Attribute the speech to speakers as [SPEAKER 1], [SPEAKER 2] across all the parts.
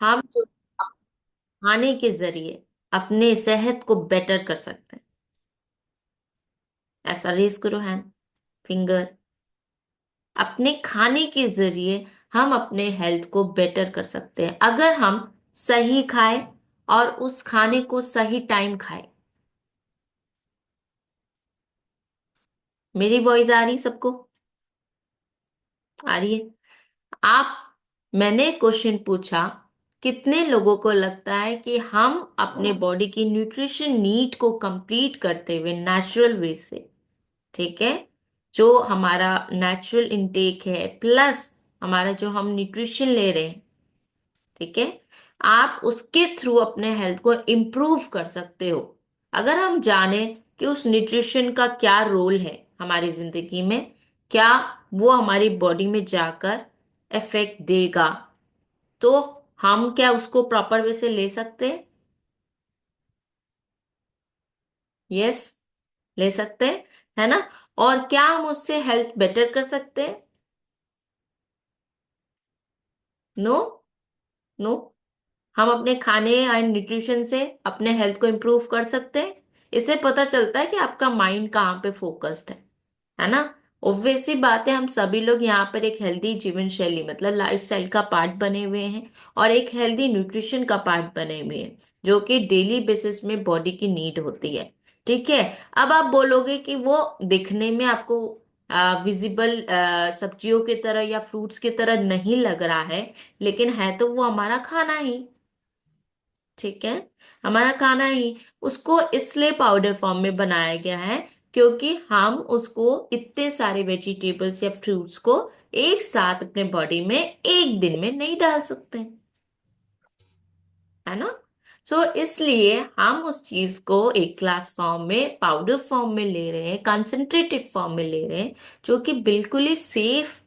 [SPEAKER 1] हम जो खाने के जरिए अपने सेहत को बेटर कर सकते हैं। ऐसा रेस करो हैंड, फिंगर। अपने खाने के जरिए हम अपने हेल्थ को बेटर कर सकते हैं अगर हम सही खाएं और उस खाने को सही टाइम खाएं। मेरी वॉइस आ रही सबको? आ रही है? आप मैंने क्वेश्चन पूछा, कितने लोगों को लगता है कि हम अपने बॉडी की न्यूट्रिशन नीड को कंप्लीट करते हुए नेचुरल वे से, ठीक है, जो हमारा नेचुरल इनटेक है प्लस हमारा जो हम न्यूट्रिशन ले रहे हैं, ठीक है, आप उसके थ्रू अपने हेल्थ को इम्प्रूव कर सकते हो। अगर हम जाने कि उस न्यूट्रिशन का क्या रोल है हमारी जिंदगी में, क्या वो हमारी बॉडी में जाकर इफेक्ट देगा, तो हम क्या उसको प्रॉपर वे से ले सकते हैं? यस, ले सकते हैं, है ना? और क्या हम उससे हेल्थ बेटर कर सकते हैं? No, no. हम अपने खाने एंड न्यूट्रिशन से अपने हेल्थ को इम्प्रूव कर सकते हैं। इससे पता चलता है कि आपका माइंड कहाँ पे फोकस्ड है ना? ऑब्वियस सी बात है, हम सभी लोग यहाँ पर एक हेल्दी जीवन शैली मतलब लाइफस्टाइल का पार्ट बने हुए हैं और एक हेल्दी न्यूट्रिशन का पार्ट बने हुए हैं, जो कि डेली बेसिस में बॉडी की नीड होती है। ठीक है। अब आप बोलोगे कि वो दिखने में आपको विजिबल सब्जियों की तरह या फ्रूट्स की तरह नहीं लग रहा है, लेकिन है तो वो हमारा खाना ही। ठीक है, हमारा खाना ही। उसको इसलिए पाउडर फॉर्म में बनाया गया है क्योंकि हम उसको इतने सारे वेजिटेबल्स या फ्रूट्स को एक साथ अपने बॉडी में एक दिन में नहीं डाल सकते, है ना? सो इसलिए हम उस चीज को एक ग्लास फॉर्म में, पाउडर फॉर्म में ले रहे हैं, कंसंट्रेटेड फॉर्म में ले रहे हैं, जो कि बिल्कुल ही सेफ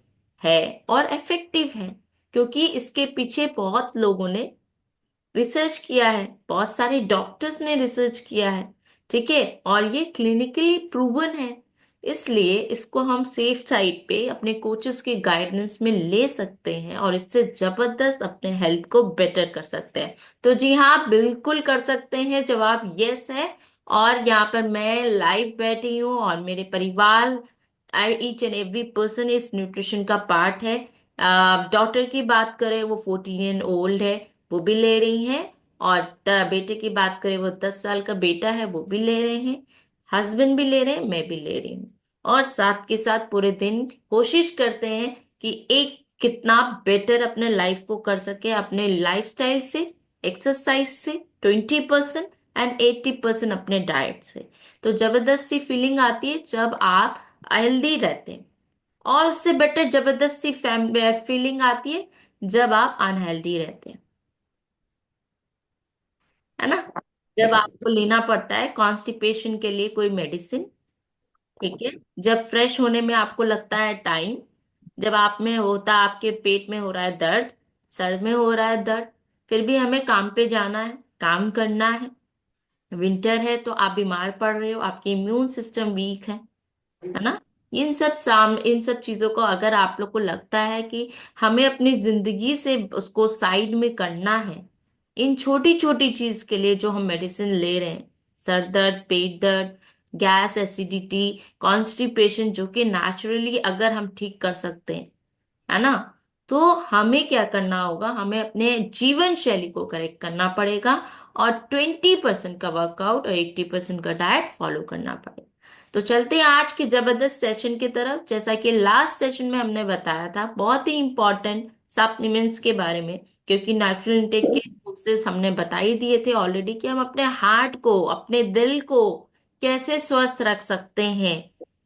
[SPEAKER 1] है और इफेक्टिव है, क्योंकि इसके पीछे बहुत लोगों ने रिसर्च किया है, बहुत सारे डॉक्टर्स ने रिसर्च किया है। ठीक है, और ये क्लिनिकली प्रूवन है। इसलिए इसको हम सेफ साइड पे अपने कोचेस के गाइडेंस में ले सकते हैं और इससे जबरदस्त अपने हेल्थ को बेटर कर सकते हैं। तो जी हाँ, बिल्कुल कर सकते हैं, जवाब यस है। और यहाँ पर मैं लाइव बैठी हूँ और मेरे परिवार, आई ईच एंड एवरी पर्सन इस न्यूट्रिशन का पार्ट है। डॉटर की बात करें, वो 14 है, वो भी ले रही हैं। और बेटे की बात करें, वो 10 साल का बेटा है, वो भी ले रहे हैं। हस्बैंड भी ले रहे हैं, मैं भी ले रही हूँ। और साथ के साथ पूरे दिन कोशिश करते हैं कि एक कितना बेटर अपने लाइफ को कर सके अपने लाइफस्टाइल से, एक्सरसाइज से 20% एंड 80% अपने डाइट से। तो जबरदस्त सी फीलिंग आती है जब आप हेल्दी रहते हैं, और उससे बेटर जबरदस्त सी फीलिंग आती है जब आप अनहेल्दी रहते हैं, है ना? जब आपको लेना पड़ता है कॉन्स्टिपेशन के लिए कोई मेडिसिन, ठीक है, जब फ्रेश होने में आपको लगता है टाइम, जब आप में होता, आपके पेट में हो रहा है दर्द, सर में हो रहा है दर्द, फिर भी हमें काम पे जाना है, काम करना है। विंटर है तो आप बीमार पड़ रहे हो, आपकी इम्यून सिस्टम वीक है ना? इन सब चीजों को अगर आप लोग को लगता है कि हमें अपनी जिंदगी से उसको साइड में करना है, इन छोटी छोटी चीज के लिए जो हम मेडिसिन ले रहे हैं, सर दर्द, पेट दर्द, गैस, एसिडिटी, कॉन्स्टिपेशन, जो कि नेचुरली अगर हम ठीक कर सकते हैं, है ना, तो हमें क्या करना होगा, हमें अपने जीवन शैली को करेक्ट करना पड़ेगा और 20% का वर्कआउट और 80% का डाइट फॉलो करना पड़ेगा। तो चलते हैं आज के जबरदस्त सेशन की तरफ। जैसा कि लास्ट सेशन में हमने बताया था, बहुत ही इंपॉर्टेंट सप्लीमेंट्स के बारे में, क्योंकि नेचुरल इनटेक के कोर्सेज हमने बता ही दिए थे ऑलरेडी कि हम अपने हार्ट को, अपने दिल को कैसे स्वस्थ रख सकते हैं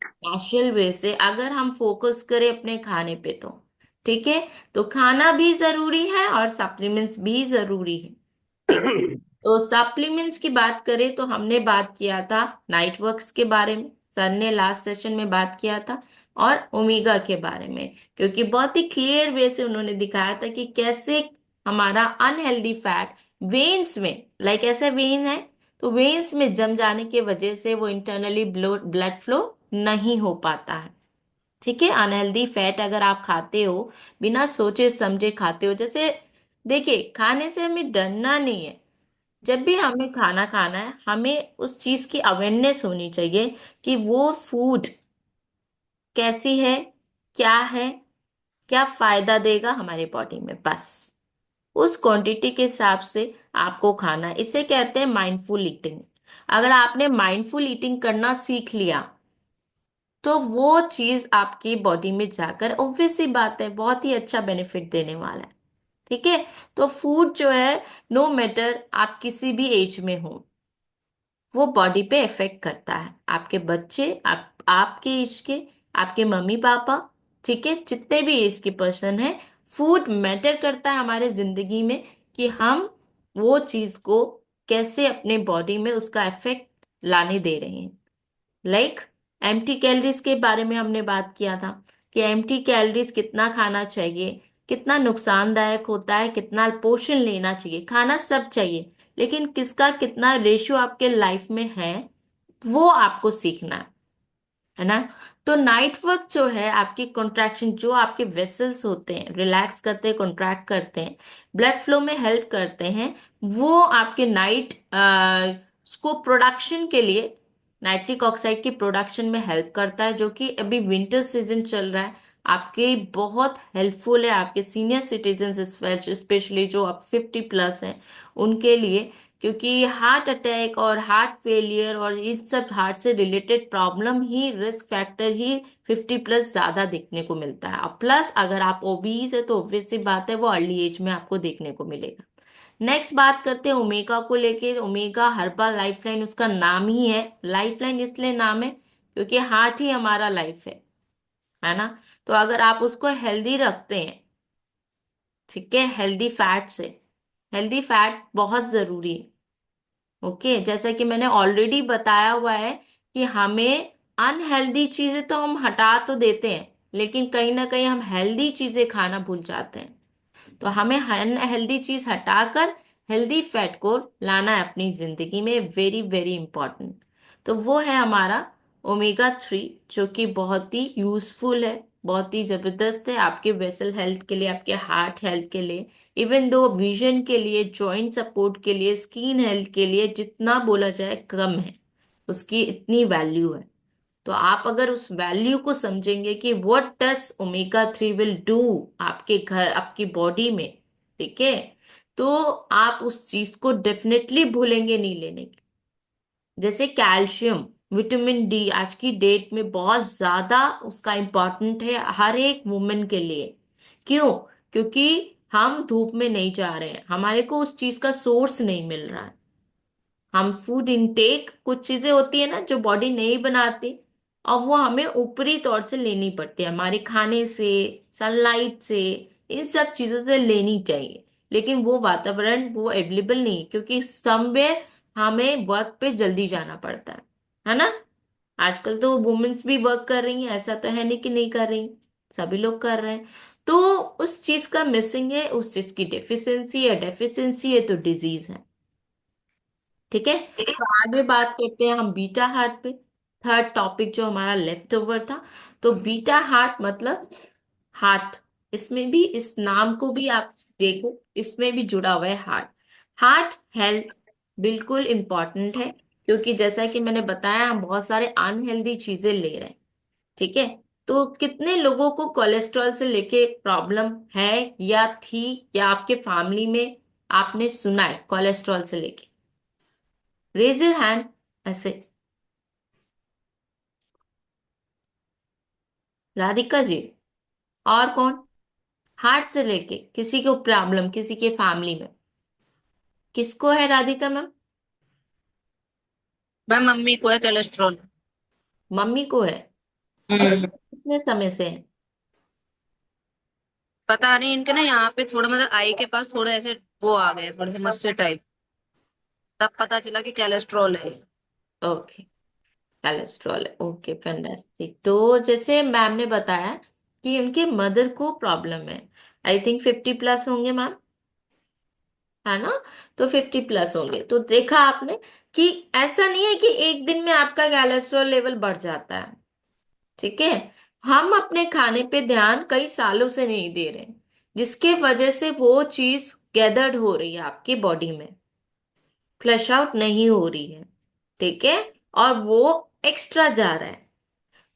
[SPEAKER 1] नेचुरल वे से, अगर हम फोकस करें अपने खाने पे तो। ठीक है, तो खाना भी जरूरी है और सप्लीमेंट्स भी जरूरी है। ठीक, तो सप्लीमेंट्स की बात करें तो हमने बात किया था नाइट वर्क्स के बारे में, सर ने लास्ट सेशन में बात किया था, और ओमेगा के बारे में, क्योंकि बहुत ही क्लियर वे से उन्होंने दिखाया था कि कैसे हमारा अनहेल्दी फैट वेन्स में, लाइक ऐसे वेन है, तो वेन्स में जम जाने की वजह से वो इंटरनली ब्लड फ्लो नहीं हो पाता है। ठीक है, अनहेल्दी फैट अगर आप खाते हो, बिना सोचे समझे खाते हो, जैसे देखिए, खाने से हमें डरना नहीं है। जब भी हमें खाना खाना है, हमें उस चीज की अवेयरनेस होनी चाहिए कि वो फूड कैसी है, क्या फायदा देगा हमारे बॉडी में, बस उस क्वांटिटी के हिसाब से आपको खाना है। इसे कहते हैं माइंडफुल ईटिंग। अगर आपने माइंडफुल ईटिंग करना सीख लिया, तो वो चीज आपकी बॉडी में जाकर ऑब्वियस सी बात है बहुत ही अच्छा बेनिफिट देने वाला है। ठीक है। तो फूड जो है, नो मैटर आप किसी भी एज में हो, वो बॉडी पे इफेक्ट करता है। आपके बच्चे, आपके एज के, आपके मम्मी पापा, ठीक है, जितने भी एज के पर्सन है, फूड मैटर करता है हमारे जिंदगी में, कि हम वो चीज को कैसे अपने बॉडी में उसका इफेक्ट लाने दे रहे हैं। लाइक, एम्प्टी कैलोरीज के बारे में हमने बात किया था कि एम्प्टी कैलोरीज कितना खाना चाहिए, कितना नुकसानदायक होता है, कितना पोषण लेना चाहिए। खाना सब चाहिए, लेकिन किसका कितना रेशियो आपके लाइफ में है, वो आपको सीखना है ना। तो नाइट वर्क जो है, आपकी कॉन्ट्रैक्शन, जो आपके वेसल्स होते हैं रिलैक्स करते हैं, कॉन्ट्रैक्ट करते हैं, ब्लड फ्लो में हेल्प करते हैं, वो आपके नाइट को प्रोडक्शन के लिए, नाइट्रिक ऑक्साइड की प्रोडक्शन में हेल्प करता है, जो कि अभी विंटर सीजन चल रहा है, आपके बहुत हेल्पफुल है, आपके सीनियर सिटीजन स्पेशली जो आप 50+ हैं उनके लिए। क्योंकि हार्ट अटैक और हार्ट फेलियर और इस सब हार्ट से रिलेटेड प्रॉब्लम ही, रिस्क फैक्टर ही 50+ ज्यादा देखने को मिलता है। और प्लस अगर आप ओबीज है तो ऑब्वियस सी बात है वो अर्ली एज में आपको देखने को मिलेगा। नेक्स्ट बात करते हैं ओमेगा को लेके। ओमेगा हर्बल लाइफलाइन उसका नाम ही है। लाइफलाइन इसलिए नाम है क्योंकि हार्ट ही हमारा लाइफ है ना। तो अगर आप उसको हेल्दी रखते हैं, ठीक है, हेल्दी फैट से, हेल्दी फैट बहुत जरूरी है। ओके, जैसा कि मैंने ऑलरेडी बताया हुआ है कि हमें अनहेल्दी चीजें तो हम हटा तो देते हैं, लेकिन कहीं ना कहीं हम हेल्दी चीजें खाना भूल जाते हैं। तो हमें अनहेल्दी चीज हटाकर हेल्दी फैट को लाना है अपनी जिंदगी में, वेरी वेरी इंपॉर्टेंट। तो वो है हमारा ओमेगा 3, जो कि बहुत ही यूजफुल है, बहुत ही जबरदस्त है आपके वेसल हेल्थ के लिए, आपके हार्ट हेल्थ के लिए, इवन दो विजन के लिए, जॉइंट सपोर्ट के लिए, स्किन हेल्थ के लिए, जितना बोला जाए कम है, उसकी इतनी वैल्यू है। तो आप अगर उस वैल्यू को समझेंगे कि what does omega 3 will do आपके घर, आपकी बॉडी में, ठीक है, तो आप उस चीज को डेफिनेटली भूलेंगे नहीं लेने की। जैसे कैल्शियम, विटामिन डी आज की डेट में बहुत ज्यादा उसका इम्पोर्टेंट है हर एक वुमेन के लिए। क्यों? क्योंकि हम धूप में नहीं जा रहे हैं, हमारे को उस चीज का सोर्स नहीं मिल रहा है। हम फूड इनटेक, कुछ चीजें होती है ना जो बॉडी नहीं बनाती, और वो हमें ऊपरी तौर से लेनी पड़ती है, हमारे खाने से, सनलाइट से, इन सब चीजों से लेनी चाहिए। लेकिन वो वातावरण वो अवेलेबल नहीं है, क्योंकि समवेयर हमें वर्क पे जल्दी जाना पड़ता है ना। आजकल तो वुमेन्स भी वर्क कर रही हैं, ऐसा तो है नहीं कि नहीं कर रही, सभी लोग कर रहे हैं। तो उस चीज का मिसिंग है, उस चीज की डेफिशिएंसी है, डेफिशिएंसी है तो डिजीज है। ठीक है। तो आगे बात करते हैं हम बीटा हार्ट पे, थर्ड टॉपिक जो हमारा लेफ्ट ओवर था। तो बीटा हार्ट मतलब हार्ट, इसमें भी इस नाम को भी आप देखो, इसमें भी जुड़ा हुआ है हार्ट। हार्ट हेल्थ बिल्कुल इंपॉर्टेंट है, क्योंकि जैसा कि मैंने बताया हम बहुत सारे अनहेल्दी चीजें ले रहे हैं। ठीक है। तो कितने लोगों को कोलेस्ट्रॉल से लेके प्रॉब्लम है, या थी, या आपके फैमिली में आपने सुना है कोलेस्ट्रॉल से लेके? रेज योर हैंड ऐसे। राधिका जी, और कौन? हार्ट से लेके किसी को प्रॉब्लम, किसी के फैमिली में किसको है राधिका मैम?
[SPEAKER 2] मैम मम्मी को है कोलेस्ट्रॉल।
[SPEAKER 1] मम्मी को है?
[SPEAKER 2] हम्म।
[SPEAKER 1] कितने समय से है?
[SPEAKER 2] पता नहीं इनके ना यहाँ पे थोड़ा मतलब आई के पास थोड़े ऐसे वो आ गए थोड़े से मस्से टाइप। तब पता चला कि कोलेस्ट्रॉल है।
[SPEAKER 1] ओके, कोलेस्ट्रॉल है, ओके फैंटास्टिक। तो जैसे मैम ने बताया कि उनके मदर को प्रॉब्लम है, आई थिंक 50+ होंगे मैम, है ना। तो 50+ होंगे, तो देखा आपने कि ऐसा नहीं है कि एक दिन में आपका कोलेस्ट्रॉल लेवल बढ़ जाता है। ठीक है। हम अपने खाने पे ध्यान कई सालों से नहीं दे रहे, जिसके वजह से वो चीज गैदर्ड हो रही है आपकी बॉडी में, फ्लश आउट नहीं हो रही है, ठीक है, और वो एक्स्ट्रा जा रहा है।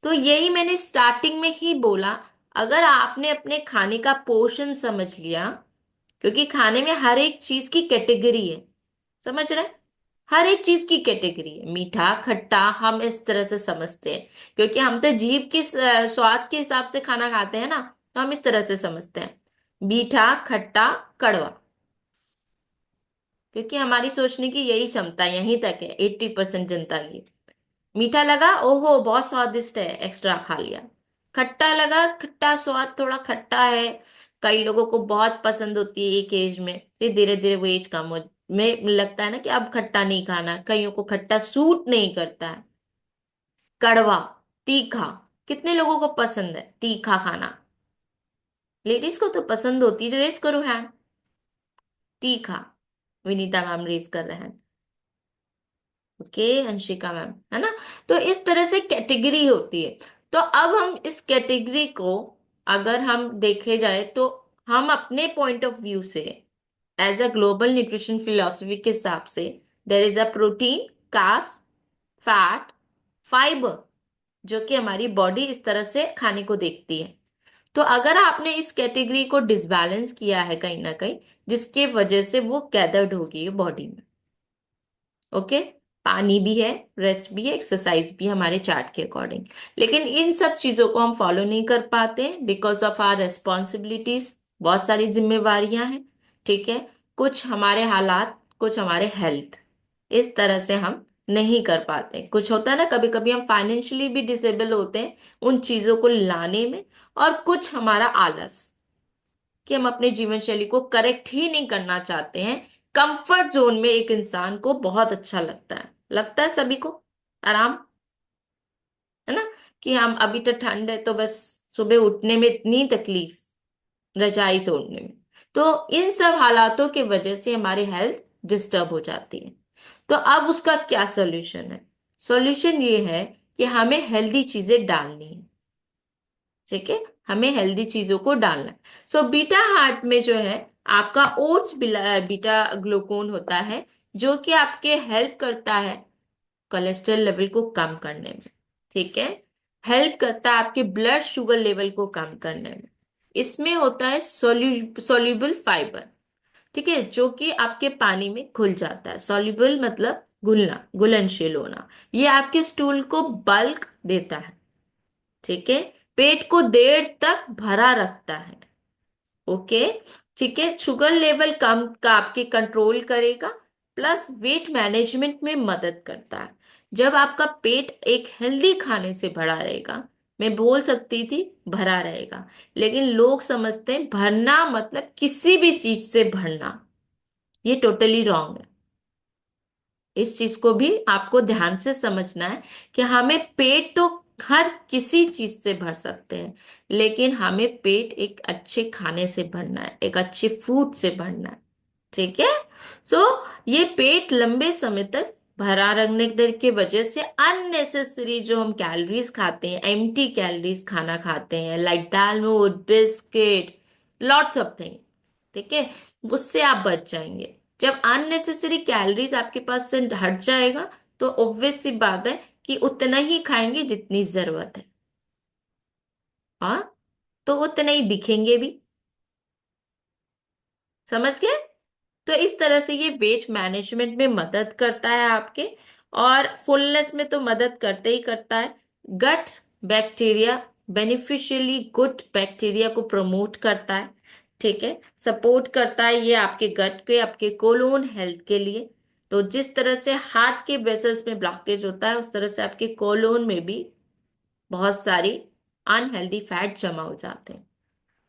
[SPEAKER 1] तो यही मैंने स्टार्टिंग में ही बोला, अगर आपने अपने खाने का पोर्शन समझ लिया, क्योंकि खाने में हर एक चीज की कैटेगरी है, समझ रहे हैं? हर एक चीज की कैटेगरी है, मीठा खट्टा हम इस तरह से समझते हैं, क्योंकि हम तो जीभ के स्वाद के हिसाब से खाना खाते हैं ना, तो हम इस तरह से समझते हैं, मीठा खट्टा कड़वा, क्योंकि हमारी सोचने की यही क्षमता यहीं तक है 80% जनता की। मीठा लगा, ओहो बहुत स्वादिष्ट है, एक्स्ट्रा खा लिया। खट्टा लगा, खट्टा स्वाद थोड़ा खट्टा है, कई लोगों को बहुत पसंद होती है एक एज में, फिर धीरे धीरे वो एज कम हो में लगता है ना कि अब खट्टा नहीं खाना, कईयों को खट्टा सूट नहीं करता है। कड़वा, तीखा, कितने लोगों को पसंद है तीखा खाना? लेडीज को तो पसंद होती है, रेस करो हैंड। तीखा, विनीता मैम रेस कर रहे हैं। ओके, अंशिका मैम, है ना? तो इस तरह से कैटेगरी होती है। तो अब हम इस कैटेगरी को अगर हम देखे जाए तो हम अपने पॉइंट ऑफ व्यू से, as a global nutrition philosophy के हिसाब से, there is a protein, carbs, fat, fibre, जो कि हमारी बॉडी इस तरह से खाने को देखती है। तो अगर आपने इस कैटेगरी को डिसबैलेंस किया है कहीं ना कहीं, जिसके वजह से वो गैदर्ड होगी बॉडी में, ओके, पानी भी है, रेस्ट भी है, एक्सरसाइज भी है हमारे चार्ट के अकॉर्डिंग, लेकिन इन सब चीजों को हम फॉलो नहीं कर पाते बिकॉज ऑफ आर रेस्पॉन्सिबिलिटीज, बहुत सारी जिम्मेवारियां हैं, ठीक है, कुछ हमारे हालात, कुछ हमारे हेल्थ, इस तरह से हम नहीं कर पाते। कुछ होता है ना, कभी कभी हम फाइनेंशियली भी डिसेबल होते हैं उन चीजों को लाने में, और कुछ हमारा आलस, कि हम अपने जीवन शैली को करेक्ट ही नहीं करना चाहते हैं। कंफर्ट जोन में एक इंसान को बहुत अच्छा लगता है सभी को आराम, है ना, कि हम अभी तो ठंड है तो बस सुबह उठने में इतनी तकलीफ, रजाई से उठने में। तो इन सब हालातों की वजह से हमारी हेल्थ डिस्टर्ब हो जाती है। तो अब उसका क्या सॉल्यूशन है? सॉल्यूशन ये है कि हमें हेल्दी चीजें डालनी है, ठीक है, हमें हेल्दी चीजों को डालना है। सो बीटा हार्ट में जो है आपका ओट्स बीटा ग्लूकोन होता है, जो कि आपके हेल्प करता है कोलेस्ट्रॉल लेवल को कम करने में, ठीक है, हेल्प करता है आपके ब्लड शुगर लेवल को कम करने में। इसमें होता है सोल्यूबल फाइबर, ठीक है, जो कि आपके पानी में घुल जाता है। सॉल्युबल मतलब घुलना, घुलनशील होना। ये आपके स्टूल को बल्क देता है, ठीक है, पेट को देर तक भरा रखता है, ओके, ठीक है, शुगर लेवल कम का आपके कंट्रोल करेगा, प्लस वेट मैनेजमेंट में मदद करता है। जब आपका पेट एक हेल्दी खाने से भरा रहेगा, मैं बोल सकती थी भरा रहेगा, लेकिन लोग समझते हैं भरना मतलब किसी भी चीज से भरना, ये टोटली रॉन्ग है। इस चीज को भी आपको ध्यान से समझना है कि हमें पेट तो हर किसी चीज से भर सकते हैं, लेकिन हमें पेट एक अच्छे खाने से भरना है, एक अच्छे फूड से भरना है, ठीक है। सो ये पेट लंबे समय तक भरा रखने की वजह से अननेसेसरी जो हम कैलोरीज खाते हैं, एम्प्टी कैलोरीज खाना खाते हैं, लाइक दाल मोट बिस्किट, लॉट्स ऑफ थिंग, ठीक है, उससे आप बच जाएंगे। जब अननेसेसरी कैलोरीज आपके पास से हट जाएगा, तो ऑब्वियस सी बात है कि उतना ही खाएंगे जितनी जरूरत है, हाँ, तो उतने ही दिखेंगे भी, समझ गए? तो इस तरह से ये वेट मैनेजमेंट में मदद करता है आपके, और फुलनेस में तो मदद करते ही करता है। Gut bacteria, beneficially good bacteria को प्रमोट करता है, ठीक है, सपोर्ट करता है ये आपके गट के, आपके कोलोन हेल्थ के लिए। तो जिस तरह से हार्ट के वेसल्स में ब्लॉकेज होता है, उस तरह से आपके कोलोन में भी बहुत सारी अनहेल्दी फैट जमा हो जाते हैं,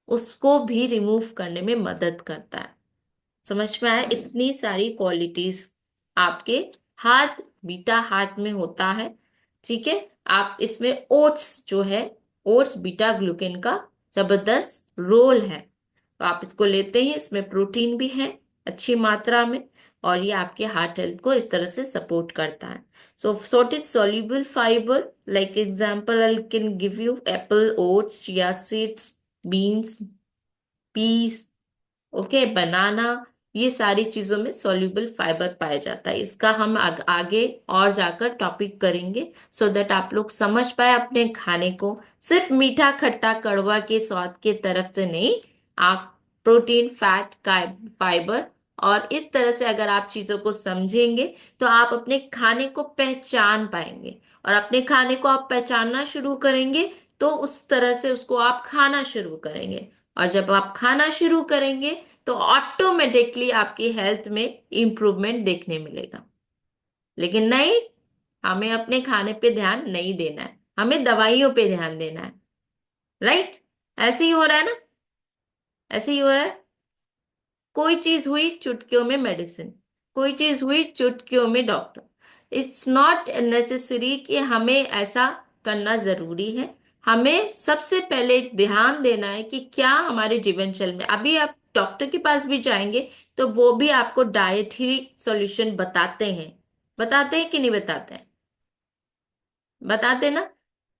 [SPEAKER 1] उसको भी रिमूव करने में मदद करता है। समझ में आया? इतनी सारी क्वालिटीज आपके हाथ, बीटा हाथ में होता है, ठीक है। आप इसमें ओट्स जो है, ओट्स बीटा ग्लूकेन का जबरदस्त रोल है, तो आप इसको लेते हैं, इसमें प्रोटीन भी है अच्छी मात्रा में, और ये आपके हार्ट हेल्थ को इस तरह से सपोर्ट करता है। So sort is soluble fibre, like example I can give you apple, oats, chia seeds, beans, peas, okay, banana, ये सारी चीजों में सॉल्युबल फाइबर पाया जाता है। इसका हम आगे और जाकर टॉपिक करेंगे, सो दैट आप लोग समझ पाए अपने खाने को। सिर्फ मीठा खट्टा कड़वा के स्वाद के तरफ से नहीं, आप प्रोटीन फैट फाइबर और इस तरह से अगर आप चीजों को समझेंगे तो आप अपने खाने को पहचान पाएंगे। और अपने खाने को आप पहचानना शुरू करेंगे तो उस तरह से उसको आप खाना शुरू करेंगे। और जब आप खाना शुरू करेंगे तो ऑटोमेटिकली आपकी हेल्थ में इंप्रूवमेंट देखने मिलेगा। लेकिन नहीं, हमें अपने खाने पे ध्यान नहीं देना है, हमें दवाइयों पे ध्यान देना है। राइट? ऐसे ही हो रहा है ना? ऐसे ही हो रहा है। कोई चीज हुई चुटकियों में मेडिसिन, कोई चीज हुई चुटकियों में डॉक्टर। इट्स नॉट नेसेसरी कि हमें ऐसा करना जरूरी है। हमें सबसे पहले ध्यान देना है कि क्या हमारे जीवन शैली में, अभी आप डॉक्टर के पास भी जाएंगे तो वो भी आपको डाइट ही सॉल्यूशन बताते हैं। बताते हैं कि नहीं बताते हैं? बताते ना।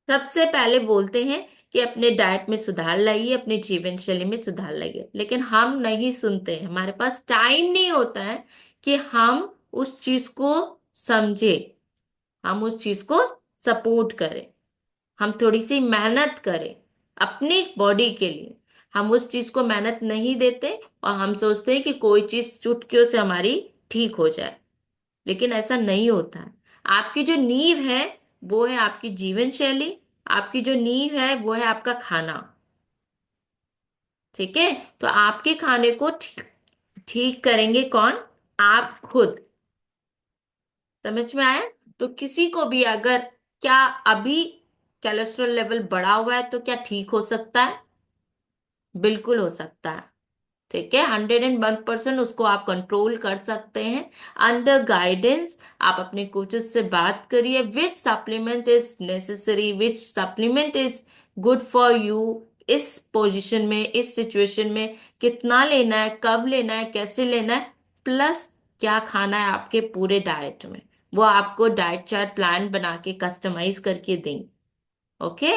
[SPEAKER 1] सबसे पहले बोलते हैं कि अपने डाइट में सुधार लाइए, अपने जीवन शैली में सुधार लाइए, लेकिन हम नहीं सुनते हैं। हमारे पास टाइम नहीं होता है कि हम उस चीज को समझे, हम उस चीज को सपोर्ट करें, हम थोड़ी सी मेहनत करें अपनी बॉडी के लिए। हम उस चीज को मेहनत नहीं देते और हम सोचते हैं कि कोई चीज चुटकियों से हमारी ठीक हो जाए, लेकिन ऐसा नहीं होता है। आपकी जो नींव है वो है आपकी जीवन शैली, आपकी जो नींव है वो है आपका खाना। ठीक है? तो आपके खाने को ठीक ठीक करेंगे कौन? आप खुद। समझ में आया? तो किसी को भी अगर, क्या अभी कोलेस्ट्रॉल लेवल बढ़ा हुआ है तो क्या ठीक हो सकता है? बिल्कुल हो सकता है। ठीक है, 101% उसको आप कंट्रोल कर सकते हैं अंडर गाइडेंस। आप अपने कोचेस से बात करिए which supplement is necessary, which supplement is good for you, इस पोजीशन में, इस सिचुएशन में कितना लेना है, कब लेना है, कैसे लेना है, प्लस क्या खाना है आपके पूरे डाइट में। वो आपको डाइट चार्ट प्लान बना के कस्टमाइज करके देंगे। ओके?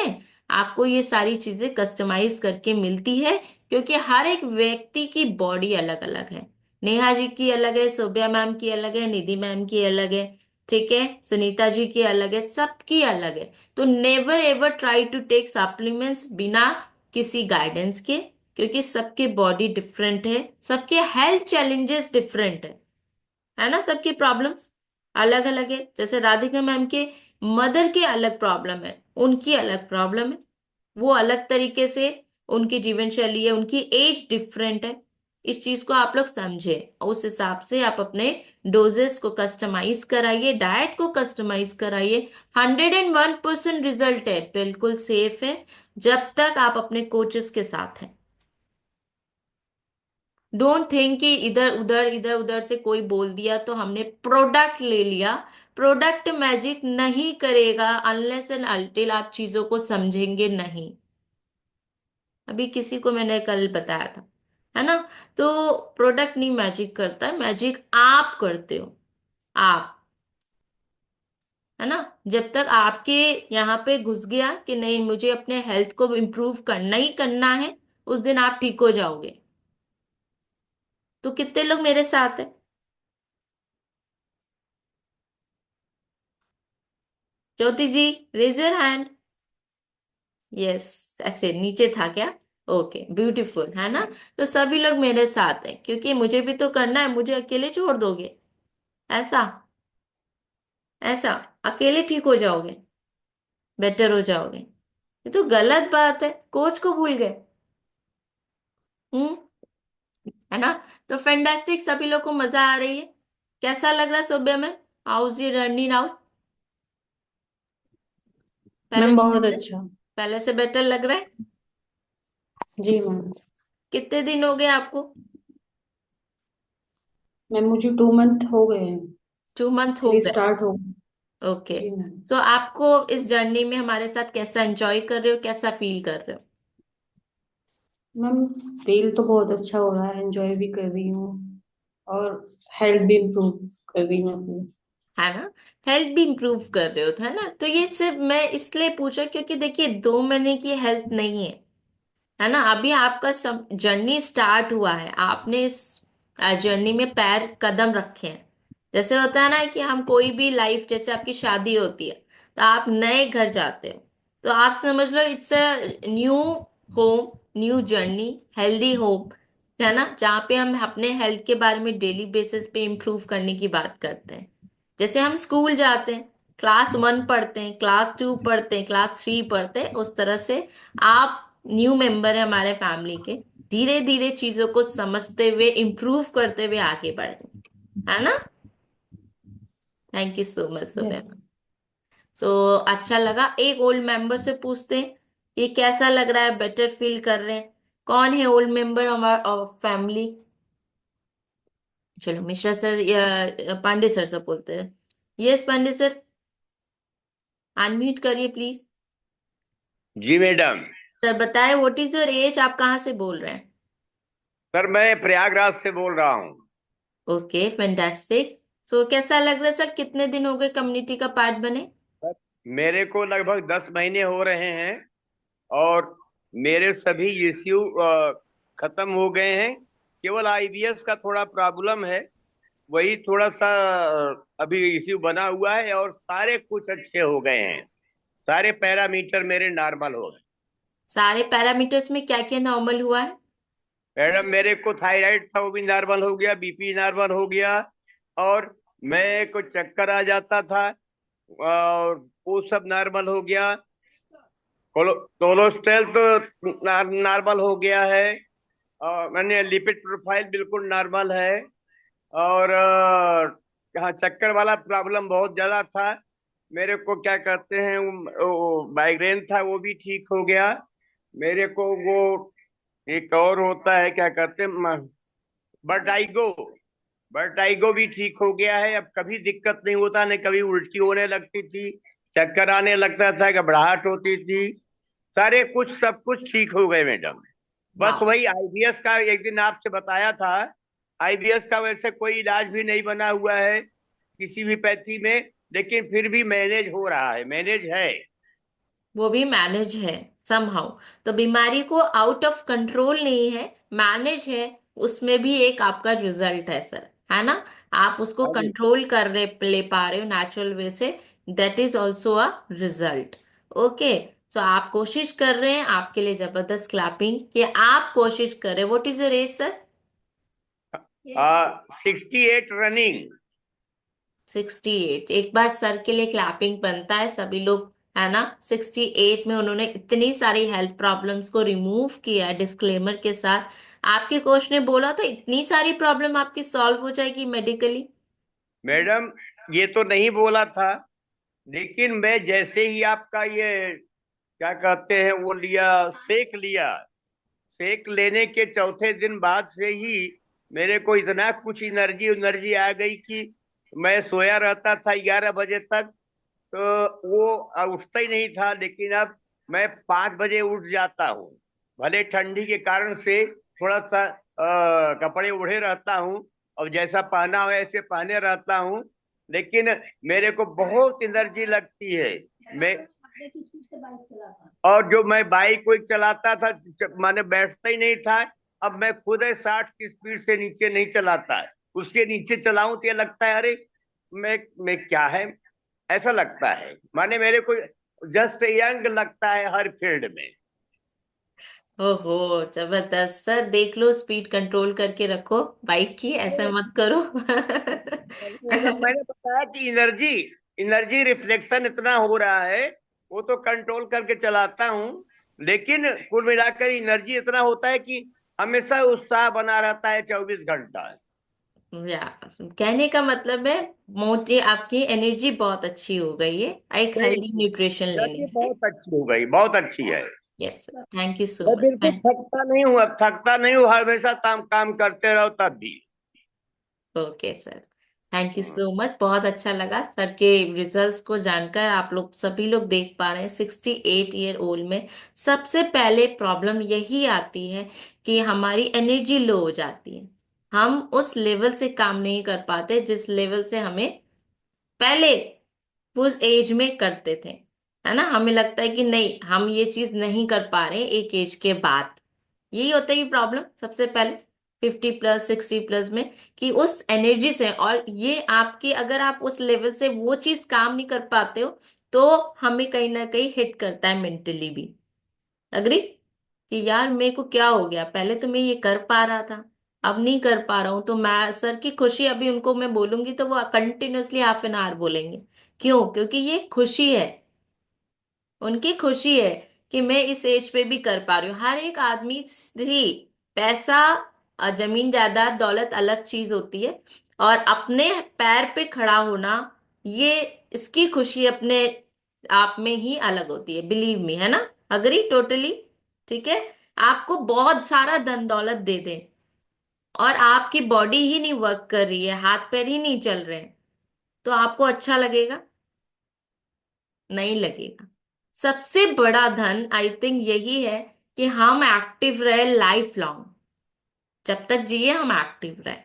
[SPEAKER 1] आपको ये सारी चीजें कस्टमाइज करके मिलती है, क्योंकि हर एक व्यक्ति की बॉडी अलग अलग है। नेहा जी की अलग है, सोबिया मैम की अलग है, निधि मैम की अलग है, ठीक है, सुनीता जी की अलग है, सबकी अलग है। तो never ever try to take supplements बिना किसी गाइडेंस के, क्योंकि सबके बॉडी डिफरेंट है, सबके हेल्थ चैलेंजेस डिफरेंट है ना, सबकी प्रॉब्लम्स अलग अलग है। जैसे राधिका मैम के मदर के अलग प्रॉब्लम है, उनकी अलग प्रॉब्लम है, वो अलग तरीके से उनकी जीवन शैली है, उनकी एज डिफरेंट है। इस चीज को आप लोग समझे, उस हिसाब से आप अपने डोजेस को कस्टमाइज कराइए, डाइट को कस्टमाइज कराइए। 101% रिजल्ट है, बिल्कुल सेफ है, जब तक आप अपने कोचेस के साथ हैं। डोंट थिंक कि इधर उधर से कोई बोल दिया तो हमने प्रोडक्ट ले लिया। प्रोडक्ट मैजिक नहीं करेगा अनलेस एंड अनटिल आप चीजों को समझेंगे नहीं। अभी किसी को मैंने कल बताया था, है ना? तो प्रोडक्ट नहीं मैजिक करता है, मैजिक आप करते हो। आप, है ना? जब तक आपके यहाँ पे घुस गया कि नहीं मुझे अपने हेल्थ को इम्प्रूव करना ही करना है, उस दिन आप ठीक हो जाओगे। तो कितने लोग मेरे साथ है? ज्योति जी, रेज योर हैंड। यस, ऐसे नीचे था क्या? ओके, ब्यूटीफुल, है ना? तो सभी लोग मेरे साथ हैं, क्योंकि मुझे भी तो करना है, मुझे अकेले छोड़ दोगे? ऐसा? ऐसा? अकेले ठीक हो जाओगे, बेटर हो जाओगे? ये तो गलत बात है, कोच को भूल गए। हम्म। है ना? तो फैंटास्टिक, सभी लोग को मजा आ रही है? कैसा लग रहा है सोब्या में? House you running out? पहले
[SPEAKER 2] मैम
[SPEAKER 1] से
[SPEAKER 2] बहुत
[SPEAKER 1] बेटर?
[SPEAKER 2] अच्छा।
[SPEAKER 1] पहले से बेटर लग रहा है?
[SPEAKER 2] जी मैम।
[SPEAKER 1] कितने दिन हो गए आपको?
[SPEAKER 2] मैम मुझे 2 मंथ हो गए हैं।
[SPEAKER 1] 2 मंथ हो गए?
[SPEAKER 2] रिस्टार्ट हो।
[SPEAKER 1] ओके।
[SPEAKER 2] जी मैम।
[SPEAKER 1] सो आपको इस जर्नी में हमारे साथ कैसा एंजॉय कर रहे हो, कैसा फील कर रहे हो?
[SPEAKER 2] मैम फील तो बहुत अच्छा हो रहा है, एंजॉय भी कर रही हूँ और हेल्थ भी इम्प्रूव कर रही हूँ अपनी।
[SPEAKER 1] है ना? हेल्थ भी इंप्रूव कर रहे हो, है ना? तो ये सिर्फ मैं इसलिए पूछा क्योंकि देखिए 2 महीने की हेल्थ नहीं है, है ना? अभी आपका सब जर्नी स्टार्ट हुआ है, आपने जर्नी में पैर कदम रखे हैं। जैसे होता है ना कि हम कोई भी लाइफ, जैसे आपकी शादी होती है तो आप नए घर जाते हो, तो आप समझ लो it's a new home, new journey, healthy home, है ना, जहाँ पे हम अपने हेल्थ के बारे में डेली बेसिस पे इम्प्रूव करने की बात करते हैं। जैसे हम स्कूल जाते हैं, क्लास 1 पढ़ते हैं, क्लास 2 पढ़ते हैं, क्लास 3 पढ़ते हैं, उस तरह से आप न्यू मेंबर है हमारे फैमिली के, धीरे धीरे चीजों को समझते हुए इम्प्रूव करते हुए आगे बढ़े, है ना। Thank you so much
[SPEAKER 2] yes.
[SPEAKER 1] सुबह। सो अच्छा लगा। एक ओल्ड मेंबर से पूछते हैं ये कैसा लग रहा है, बेटर फील कर रहे हैं? कौन है ओल्ड मेंबर हमारा फैमिली? चलो मिश्रा सर या पांडे सर से बोलते हैं। यस पांडे सर, अनम्यूट करिए प्लीज।
[SPEAKER 3] जी मैडम।
[SPEAKER 1] सर बताए व्हाट इज योर एज, आप कहाँ से बोल रहे हैं?
[SPEAKER 3] सर मैं प्रयागराज से बोल रहा हूँ।
[SPEAKER 1] Okay fantastic. सो कैसा लग रहा है सर, कितने दिन हो गए कम्युनिटी का पार्ट बने?
[SPEAKER 3] सर मेरे को लगभग 10 महीने हो रहे हैं और मेरे सभी इश्यू खत्म हो गए हैं। केवल आईबीएस का थोड़ा प्रॉब्लम है, वही थोड़ा सा अभी इश्यू बना हुआ है और सारे कुछ अच्छे हो गए हैं। सारे पैरामीटर मेरे नॉर्मल हो गए।
[SPEAKER 1] सारे पैरामीटर्स में क्या क्या नॉर्मल हुआ है?
[SPEAKER 3] मैडम मेरे को थायराइड था वो भी नॉर्मल हो गया, बीपी नॉर्मल हो गया, और मैं को चक्कर आ जाता था और वो सब नॉर्मल हो गया। कोलेस्ट्रॉल तो नॉर्मल हो गया है, और मैंने लिपिड प्रोफाइल बिल्कुल नॉर्मल है। और हाँ, चक्कर वाला प्रॉब्लम बहुत ज्यादा था मेरे को, क्या कहते हैं वो माइग्रेन था वो भी ठीक हो गया मेरे को। वो एक और होता है क्या कहते हैं, बर्टाइगो, बर्टाइगो भी ठीक हो गया है। अब कभी दिक्कत नहीं होता, नहीं कभी उल्टी होने लगती थी, चक्कर आने लगता था, घबराहट होती थी। सारे कुछ सब कुछ ठीक हो गए मैडम। बस
[SPEAKER 1] वाह।
[SPEAKER 3] वही आईबीएस का एक दिन आपसे बताया था, आईबीएस का वैसे कोई इलाज भी नहीं बना हुआ है किसी भी पैथी में, लेकिन फिर भी मैनेज हो रहा है, मैनेज है।
[SPEAKER 1] वो भी मैनेज है समहाउ। तो बीमारी को आउट ऑफ कंट्रोल नहीं है, मैनेज है, उसमें भी एक आपका रिजल्ट है सर, है ना। आप उसको
[SPEAKER 3] हाँ जी।
[SPEAKER 1] कंट्रोल कर रहे ले पा रहे हो नेचुरल वे से, that is also a result. Okay. So आप कोशिश कर रहे हैं, आपके लिए जबरदस्त क्लैपिंग कि आप कोशिश कर रहे हैं। What is your as sir?
[SPEAKER 3] 68 running.
[SPEAKER 1] 68? एक बार सर के लिए क्लैपिंग बनता है, सभी लोग, है ना। 68 में उन्होंने इतनी सारी हेल्थ प्रॉब्लम्स को रिमूव किया डिस्क्लेमर के साथ। आपके कोच ने बोला तो इतनी सारी प्रॉब्लम आपकी सॉल्व हो जाएगी मेडिकली।
[SPEAKER 3] मैडम ये तो नहीं बोला था, लेकिन मैं जैसे ही आपका ये क्या कहते हैं वो लिया, सेक लिया, सेक लेने के चौथे दिन बाद से ही मेरे को इतना कुछ एनर्जी एनर्जी आ गई कि मैं सोया रहता था 11 बजे तक, तो वो उठता ही नहीं था। लेकिन अब मैं 5 बजे उठ जाता हूँ, भले ठंडी के कारण से थोड़ा सा कपड़े ओढ़े रहता हूँ और जैसा पहना हो ऐसे पहने रहता हूँ, लेकिन मेरे को बहुत एनर्जी लगती है। मैं और जो मैं बाइक वाइक चलाता था, माने बैठता ही नहीं था, अब मैं खुद 60 की स्पीड से नीचे नहीं चलाता है। उसके नीचे चलाऊं तो ये लगता है अरे मैं क्या है, ऐसा लगता है। माने मेरे को जस्ट यंग लगता है हर फील्ड में।
[SPEAKER 1] ओहो, जबरदस्त सर। देख लो स्पीड कंट्रोल करके रखो बाइक की, ऐसा मत करो।
[SPEAKER 3] मैडम मैंने बताया कि एनर्जी एनर्जी रिफ्लेक्शन इतना हो रहा है, वो तो कंट्रोल करके चलाता हूँ, लेकिन कुल मिलाकर एनर्जी इतना होता है कि हमेशा उत्साह बना रहता है 24 घंटा।
[SPEAKER 1] या कहने का मतलब है मोटी आपकी एनर्जी बहुत अच्छी हो गई है एक
[SPEAKER 3] नहीं,
[SPEAKER 1] हेल्दी न्यूट्रिशन
[SPEAKER 3] एनर्जी
[SPEAKER 1] लेने से।
[SPEAKER 3] बहुत अच्छी हो गई, बहुत अच्छी है।
[SPEAKER 1] Yes sir, thank you so
[SPEAKER 3] मैं बिल्कुल
[SPEAKER 1] मच।
[SPEAKER 3] थकता नहीं हूँ, अब थकता नहीं हूँ, हमेशा काम काम करते रहो तब भी।
[SPEAKER 1] Okay sir, thank you so much. बहुत अच्छा लगा सर के रिजल्ट्स को जानकर। आप लोग सभी लोग देख पा रहे हैं 68 ईयर ओल्ड में सबसे पहले प्रॉब्लम यही आती है कि हमारी एनर्जी लो हो जाती है। हम उस लेवल से काम नहीं कर पाते जिस लेवल से हमें पहले उस एज में करते थे, है ना। हमें लगता है कि नहीं, हम ये चीज नहीं कर पा रहे एक एज के बाद। यही होता है प्रॉब्लम सबसे पहले। 50+, 60+ में, कि उस एनर्जी से, और ये आपकी, अगर आप उस लेवल से वो चीज काम नहीं कर पाते हो, तो हमें कहीं ना कहीं हिट करता है मेंटली भी। अग्री? कि यार मेरे को क्या हो गया, पहले तो मैं ये कर पा रहा था, अब नहीं कर पा रहा हूं। तो मैं सर की खुशी, अभी उनको मैं बोलूंगी तो वो कंटिन्यूअसली हाफ एन आवर बोलेंगे। क्यों? क्योंकि ये खुशी है, उनकी खुशी है कि मैं इस एज पे भी कर पा रही हूँ। हर एक आदमी ही, पैसा, जमीन जायदाद दौलत अलग चीज होती है, और अपने पैर पे खड़ा होना, ये, इसकी खुशी अपने आप में ही अलग होती है, बिलीव मी, है ना? Agree totally? ठीक है। आपको बहुत सारा धन दौलत दे दे, और आपकी बॉडी ही नहीं वर्क कर रही है, हाथ पैर ही नहीं चल रहे हैं, तो आपको अच्छा लगेगा? नहीं लगेगा। सबसे बड़ा धन आई थिंक यही है कि हम एक्टिव रहे लाइफ लॉन्ग, जब तक जिए हम एक्टिव रहे।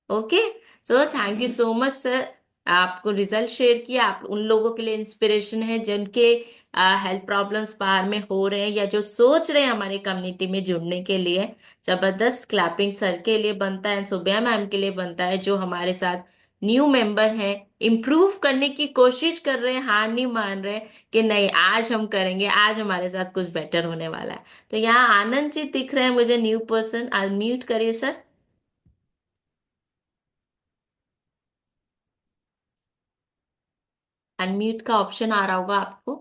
[SPEAKER 1] Okay. So thank you so much sir, आपको रिजल्ट शेयर किया। आप उन लोगों के लिए इंस्पिरेशन है जिनके हेल्थ प्रॉब्लम्स बाहर में हो रहे हैं, या जो सोच रहे हैं हमारे कम्युनिटी में जुड़ने के लिए। जबरदस्त क्लैपिंग सर के लिए बनता है, सुबह मैम के लिए बनता है, जो हमारे साथ न्यू मेंबर हैं, इम्प्रूव करने की कोशिश कर रहे हैं, हार नहीं मान रहे कि नहीं आज हम करेंगे, आज हमारे साथ कुछ बेटर होने वाला है। तो यहाँ आनंद जी दिख रहे हैं मुझे, न्यू पर्सन। अनम्यूट करिए सर। अनम्यूट का ऑप्शन आ रहा होगा आपको।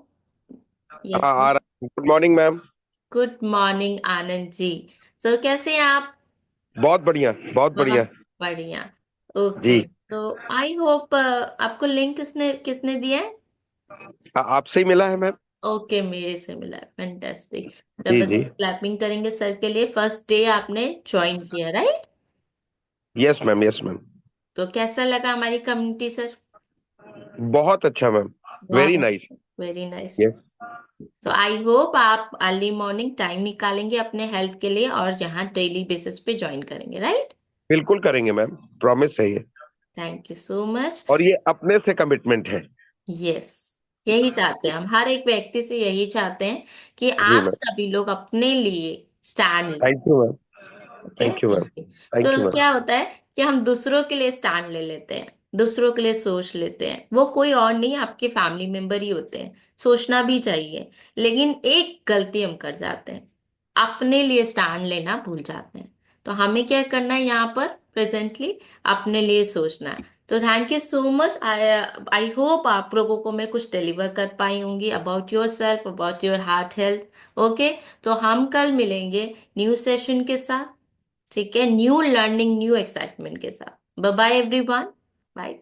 [SPEAKER 4] हाँ
[SPEAKER 1] यस।
[SPEAKER 4] आ रहा है। Good morning ma'am.
[SPEAKER 1] Good morning Anand ji. Sir कैसे हैं आप?
[SPEAKER 4] बहुत बढ़िया बहुत बढ़िया।
[SPEAKER 1] बहुत बढ़िया। ओके।
[SPEAKER 4] जी।
[SPEAKER 1] तो आई होप आपको लिंक किसने किसने दिया है?
[SPEAKER 4] आपसे ही मिला है मैम।
[SPEAKER 1] ओके, मेरे से मिला है, फैंटास्टिक।
[SPEAKER 4] जी जी।
[SPEAKER 1] जबरदस्त क्लैपिंग करेंगे सर के लिए। फर्स्ट डे आपने ज्वाइन किया, right?
[SPEAKER 4] Yes ma'am yes ma'am.
[SPEAKER 1] तो कैसा लगा हमारी कम्युनिटी सर?
[SPEAKER 4] बहुत अच्छा मैम।
[SPEAKER 1] बहुत
[SPEAKER 4] वेरी
[SPEAKER 1] अच्छा।
[SPEAKER 4] नाइस।
[SPEAKER 1] Very nice.
[SPEAKER 4] यस।
[SPEAKER 1] तो आई होप आप अर्ली मॉर्निंग टाइम निकालेंगे अपने हेल्थ के लिए, और यहाँ डेली बेसिस पे ज्वाइन करेंगे, राइट?
[SPEAKER 4] बिल्कुल करेंगे मैम, प्रॉमिस है ये।
[SPEAKER 1] Thank you so much.
[SPEAKER 4] और ये अपने से कमिटमेंट है।
[SPEAKER 1] यस, यही चाहते हैं हम, हर एक व्यक्ति से यही चाहते हैं कि
[SPEAKER 4] जी
[SPEAKER 1] आप
[SPEAKER 4] मैम।
[SPEAKER 1] सभी लोग अपने लिए स्टैंड लें।
[SPEAKER 4] Thank you ma'am.
[SPEAKER 1] Okay,
[SPEAKER 4] thank you ma'am.
[SPEAKER 1] Thank you.
[SPEAKER 4] Thank you
[SPEAKER 1] तो
[SPEAKER 4] मैम।
[SPEAKER 1] क्या होता है कि हम दूसरों के लिए स्टैंड ले लेते हैं, दूसरों के लिए सोच लेते हैं, वो कोई और नहीं, आपके फैमिली मेंबर ही होते हैं। सोचना भी चाहिए, लेकिन एक गलती हम कर जाते हैं, अपने लिए स्टैंड लेना भूल जाते हैं। तो हमें क्या करना है यहाँ पर प्रेजेंटली? अपने लिए सोचना है। तो thank you so much. I I hope आप लोगों को मैं कुछ डिलीवर कर पाई होंगी about your self, about your heart health. Okay. तो हम कल मिलेंगे न्यू सेशन के साथ, ठीक है, न्यू लर्निंग, न्यू एक्साइटमेंट के साथ। Bye bye everyone. बाय।